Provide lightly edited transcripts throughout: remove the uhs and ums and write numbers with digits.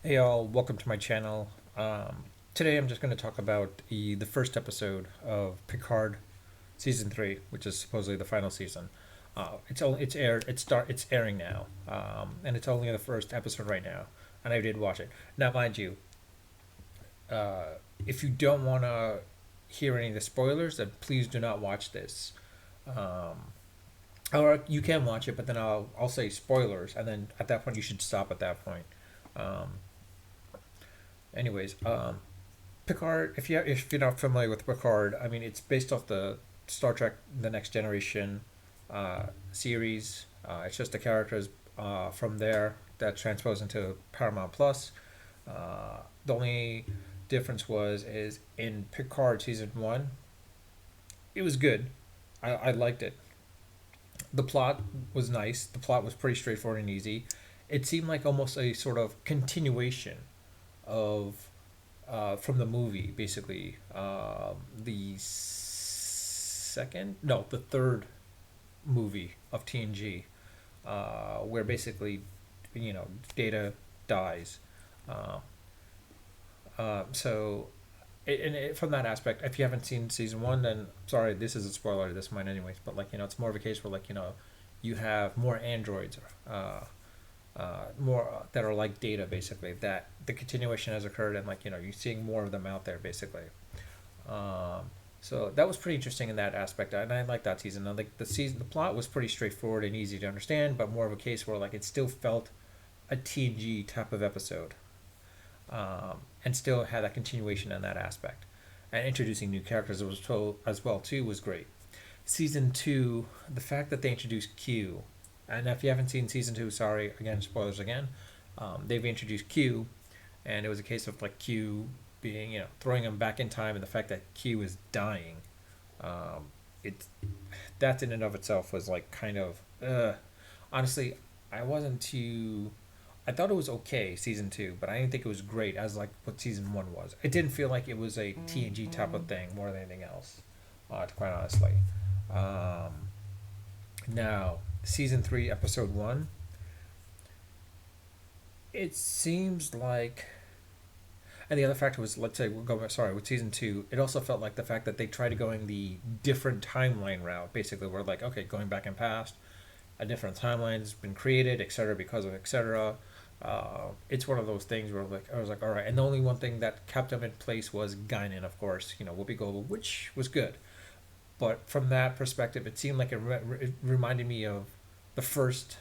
Hey all, welcome to my channel. Today I'm just going to talk about the first episode of Picard season 3, which is supposedly the final season. It's aired it's airing now, and it's only the first episode right now, and I did watch it. Now, mind you, if you don't want to hear any of the spoilers, then please do not watch this. Um, or you can watch it, but then I'll say spoilers, and then at that point you should stop at that point. Um, anyways, Picard, if you're not familiar with Picard, I mean it's based off the Star Trek: The Next Generation series. It's just the characters from there that transposed into Paramount Plus. The only difference is in Picard season 1, it was good. I liked it. The plot was nice. The plot was pretty straightforward and easy. It seemed like almost a sort of continuation of from the movie, basically. The third movie of TNG, where basically, Data dies. Uh, so, from that aspect, if you haven't seen season 1, then sorry, this is a spoiler. This might, anyways. But it's more of a case where you have more androids. More that are like Data, basically, that the continuation has occurred, and you're seeing more of them out there, basically. um, so that was pretty interesting in that aspect, and I like that season. The plot was pretty straightforward and easy to understand, but more of a case where it still felt a TNG type of episode, and still had that continuation in that aspect, and introducing new characters as well too was great. Season 2, the fact that they introduced Q, and if you haven't seen season 2, sorry again, spoilers again. They've introduced Q, and it was a case of Q being, throwing him back in time, and the fact that Q is dying. It That in and of itself was kind of honestly, I wasn't too. I thought it was okay, season 2, but I didn't think it was great as what season 1 was. It didn't feel like it was a TNG type of thing more than anything else, quite honestly. Um, Now, season 3, episode 1, it seems like. And the other factor was, let's say, we'll go, sorry, with season 2, it also felt like the fact that they tried going the different timeline route, basically, where, okay, going back in past, a different timeline has been created, etc., because of etc. It's one of those things where, I was like, all right. And the only one thing that kept them in place was Guinan, of course, Whoopi Goldberg, which was good. But from that perspective, it seemed like it reminded me of the first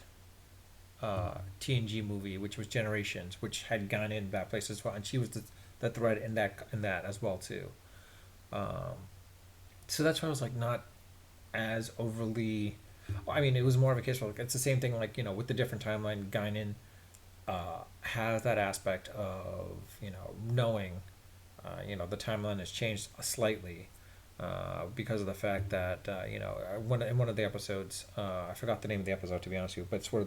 TNG movie, which was Generations, which had gone in that place as well, and she was the thread in that as well too. Um, so that's why I was not as overly. I mean, it was more of a case where it's the same thing, with the different timeline. Guinan has that aspect of knowing, the timeline has changed slightly, because of the fact that in one of the episodes, I forgot the name of the episode, to be honest with you, but it's where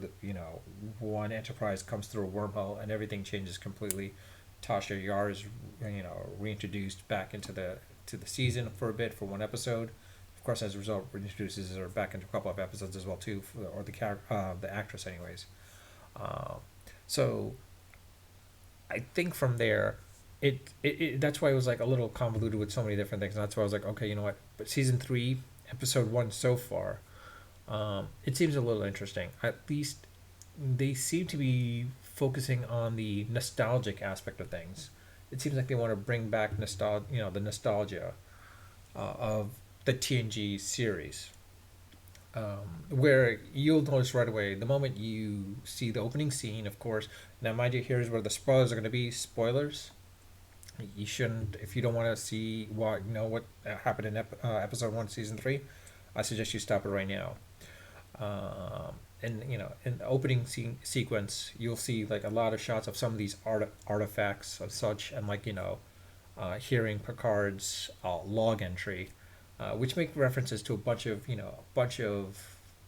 one Enterprise comes through a wormhole and everything changes completely. Tasha Yar is reintroduced back into the season for a bit for one episode. Of course, as a result, reintroduces her back into a couple of episodes as well too, or the actress, anyways. Um, so I think from there, that's why it was a little convoluted with so many different things. And that's why I was like, okay, you know what? But season 3, episode 1 so far, it seems a little interesting. At least they seem to be focusing on the nostalgic aspect of things. It seems like they want to bring back the nostalgia of the TNG series. Where you'll notice right away the moment you see the opening scene, of course. Now, mind you, here's where the spoilers are going to be. Spoilers. You shouldn't, if you don't want to see what happened in episode 1, season 3. I suggest you stop it right now. And in the opening sequence, you'll see a lot of shots of some of these artifacts of such, and hearing Picard's log entry, which make references to a bunch of the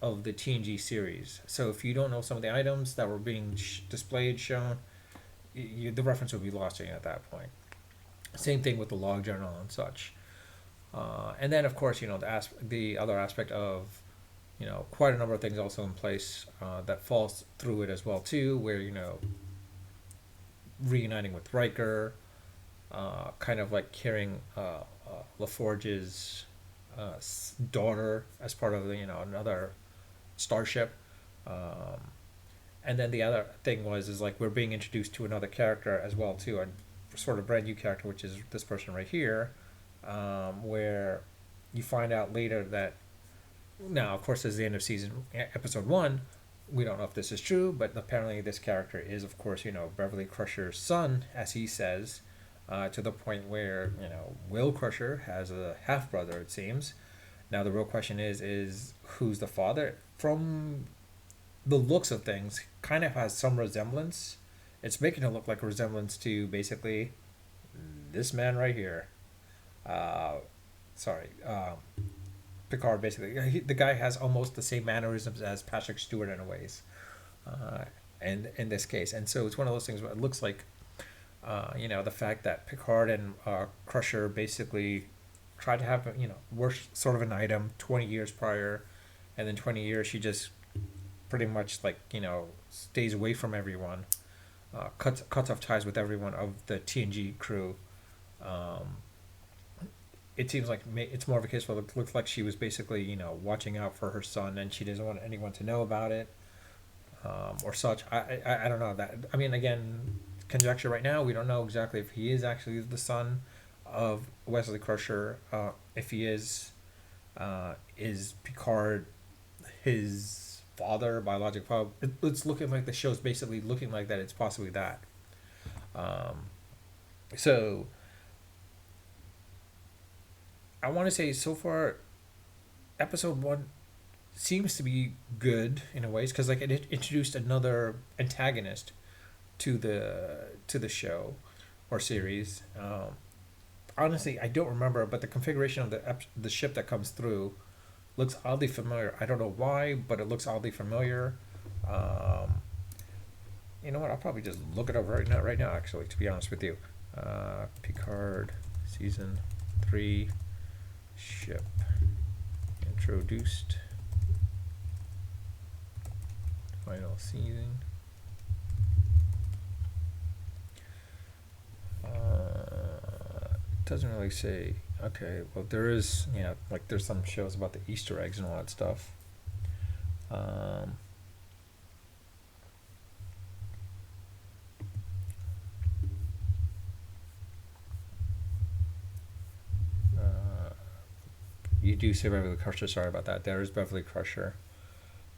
TNG series. So if you don't know some of the items that were being displayed, shown, the reference would be lost to you at that point. Same thing with the log journal and such. And then, of course, the other aspect of quite a number of things also in place that falls through it as well too, where reuniting with Riker, kind of like carrying LaForge's daughter as part of the, another starship. Um, and then the other thing is like we're being introduced to another character as well too, a sort of brand new character, which is this person right here, where you find out later that now, of course, as the end of episode one, we don't know if this is true, but apparently this character is, of course, Beverly Crusher's son, as he says, to the point where Will Crusher has a half brother, it seems. Now the real question is who's the father? From the looks of things, kind of has some resemblance. It's making it look like a resemblance to basically this man right here. Uh, sorry, Picard. Basically, the guy has almost the same mannerisms as Patrick Stewart in a ways, uh, and in this case, and so it's one of those things where it looks like, the fact that Picard and Crusher basically tried to have worse sort of an item 20 years prior, and then 20 years she just pretty much like stays away from everyone, cuts off ties with everyone of the TNG crew. Um, it seems like it's more of a case where it looks like she was basically watching out for her son and she doesn't want anyone to know about it, or such. I don't know that. I mean, again, conjecture right now. We don't know exactly if he is actually the son of Wesley Crusher. If he is Picard his father, biological father? It's looking like the show's basically looking like that. It's possibly that. Um, so I want to say so far, episode one seems to be good in a ways because like it introduced another antagonist to the show or series. Honestly, I don't remember, but the configuration of the ship that comes through looks oddly familiar. I don't know why, but it looks oddly familiar. Um, you know what? I'll probably just look it up right now. Right now, actually, to be honest with you, Picard season 3 ship introduced final season. Doesn't really say. Okay, well there is, like there's some shows about the Easter eggs and all that stuff. Um, uh, you do say Beverly Crusher. Sorry about that. There is Beverly Crusher.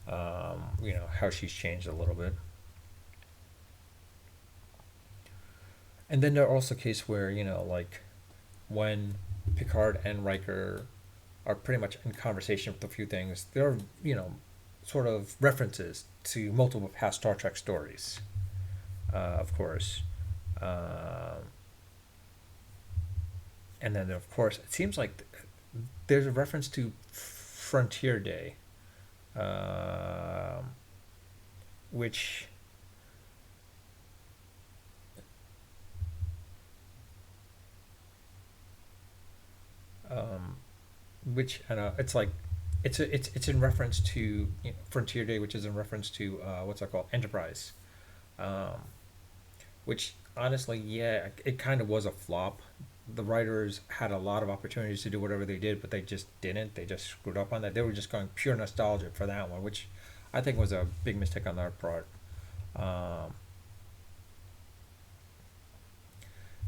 How she's changed a little bit. And then there are also cases where like when Picard and Riker are pretty much in conversation with a few things, there are sort of references to multiple past Star Trek stories, of course. Um, and then of course it seems like there's a reference to Frontier Day, um, which um, which I know it's like it's in reference to Frontier Day, which is in reference to what's that called, Enterprise, um, which honestly, yeah, it kind of was a flop. The writers had a lot of opportunities to do whatever they did, but they just didn't. They just screwed up on that. They were just going pure nostalgia for that one, which I think was a big mistake on their part. Um,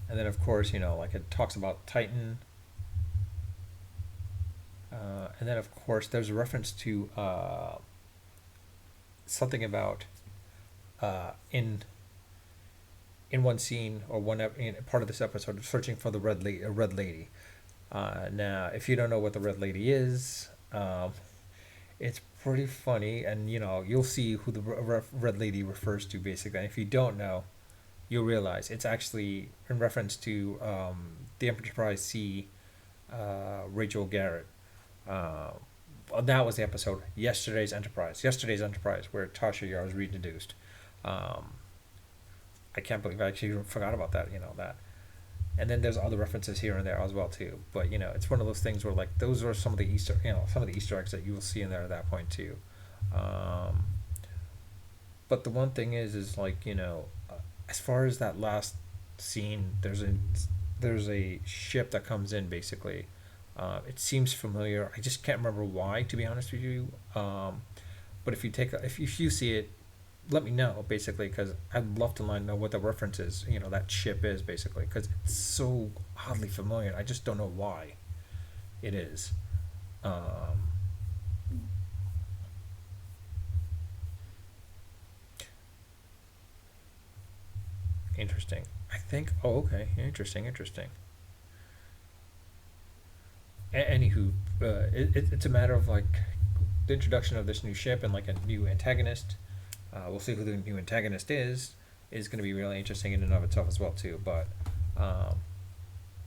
and then of course, like it talks about Titan. And then, of course, there's a reference to something about in one scene or in part of this episode, searching for the red lady. Now, if you don't know what the red lady is, it's pretty funny, and you'll see who the red lady refers to basically. And if you don't know, you'll realize it's actually in reference to the Enterprise C, Rachel Garrett. Uh, well, that was the episode. Yesterday's Enterprise, where Tasha Yar was reintroduced. Um, I can't believe I actually forgot about that. That. And then there's other references here and there as well too. But it's one of those things where like those are some of the Easter eggs that you will see in there at that point too. Um, but the one thing is like as far as that last scene, there's a ship that comes in basically. It seems familiar. I just can't remember why, to be honest with you. But if you see it, let me know basically, because I'd love to know what the reference is. That ship is basically, because it's so oddly familiar. I just don't know why it is. Um, Interesting. I think. Oh, okay. Interesting. Interesting. Anywho, it's a matter of like the introduction of this new ship and like a new antagonist. We'll see who the new antagonist is going to be really interesting in and of itself as well too. But um,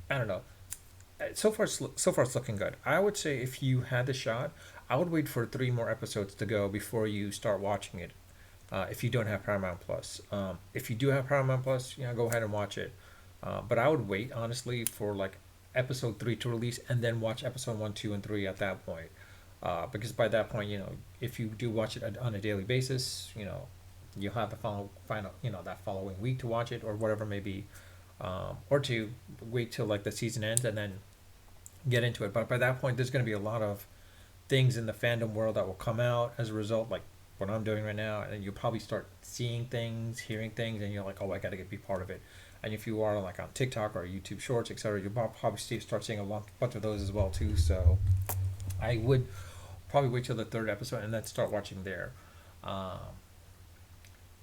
I don't know. So far it's looking good. I would say if you had the shot, I would wait for three more episodes to go before you start watching it. If you don't have Paramount Plus, if you do have Paramount Plus, go ahead and watch it. But I would wait honestly for like episode three to release and then watch episode one, two, and three at that point. Because by that point, if you do watch it on a daily basis, you'll have the final, that following week to watch it or whatever it may be, or to wait till like the season ends and then get into it. But by that point, there's going to be a lot of things in the fandom world that will come out as a result, like what I'm doing right now, and you'll probably start seeing things, hearing things, and you're like, oh, I got to be part of it. And if you are like on TikTok or YouTube Shorts, etc., you'll probably start seeing bunch of those as well too. So I would probably wait till the third episode and then start watching there. Um,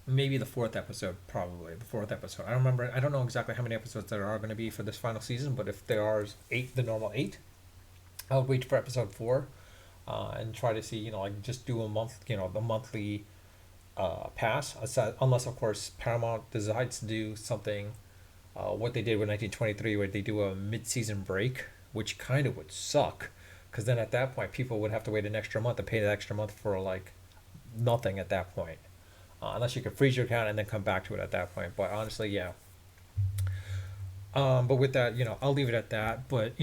Maybe the fourth episode, probably the fourth episode. I don't remember. I don't know exactly how many episodes there are going to be for this final season, but if there are eight, the normal eight, I would wait for episode four, and try to see, like just do a month, the monthly pass. Unless of course Paramount decides to do something, what they did with 1923, where they do a mid-season break, which kind of would suck, because then at that point people would have to wait an extra month and pay the extra month for like nothing at that point. Unless you can freeze your account and then come back to it at that point. But honestly, yeah. But with that, I'll leave it at that. But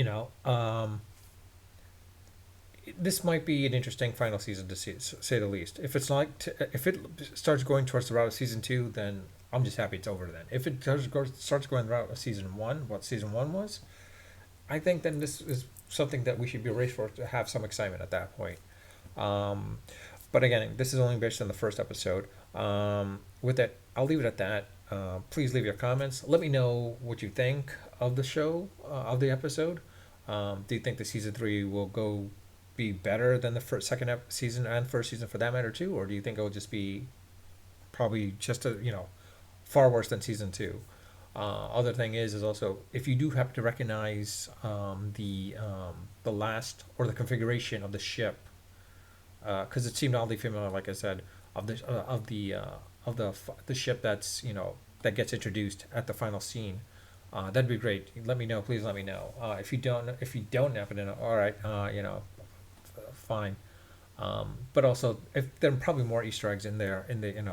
this might be an interesting final season to see, say the least. If it starts going towards the route of season two, then I'm just happy it's over. Then, if it starts going the route of season one, what season one was, I think then this is something that we should be raised for to have some excitement at that point. Um, but again, this is only based on the first episode. With that, I'll leave it at that. Please leave your comments. Let me know what you think of the show, of the episode. Do you think the season three will go be better than the second season and first season for that matter too, or do you think it will just be probably just far worse than season two? Other thing is also if you do happen to recognize the last or the configuration of the ship, because it seemed oddly familiar, like I said, of the ship that's that gets introduced at the final scene. That'd be great. Let me know, please. Let me know. If you don't happen to know, all right, fine. But also, if there are probably more Easter eggs in there in the in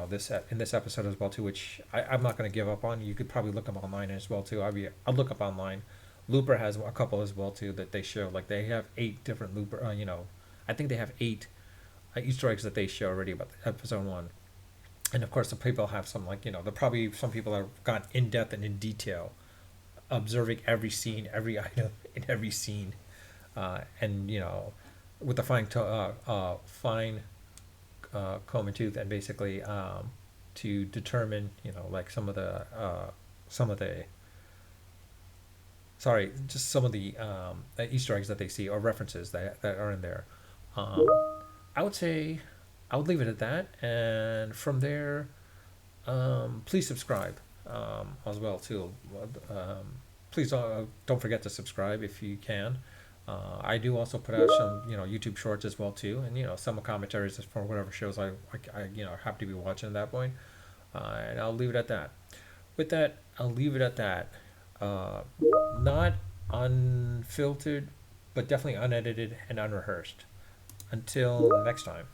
this episode as well too, which I'm not going to give up on. You could probably look up online as well too. I'll look up online. Looper has a couple as well too that they show. Like they have eight different Looper. I think they have eight Easter eggs that they show already about episode one. And of course, the people have some there probably some people have gone in depth and in detail, observing every scene, every item in every scene, and with the fine comb and tooth, and basically to determine like some of the sorry just some of the Easter eggs that they see or references that are in there. Um, I would say I would leave it at that, and from there, please subscribe as well too. Please don't forget to subscribe if you can. I do also put out some YouTube shorts as well too, and some commentaries for whatever shows I happen to be watching at that point. And I'll leave it at that. With that, I'll leave it at that. Uh, Not unfiltered, but definitely unedited and unrehearsed. Until next time.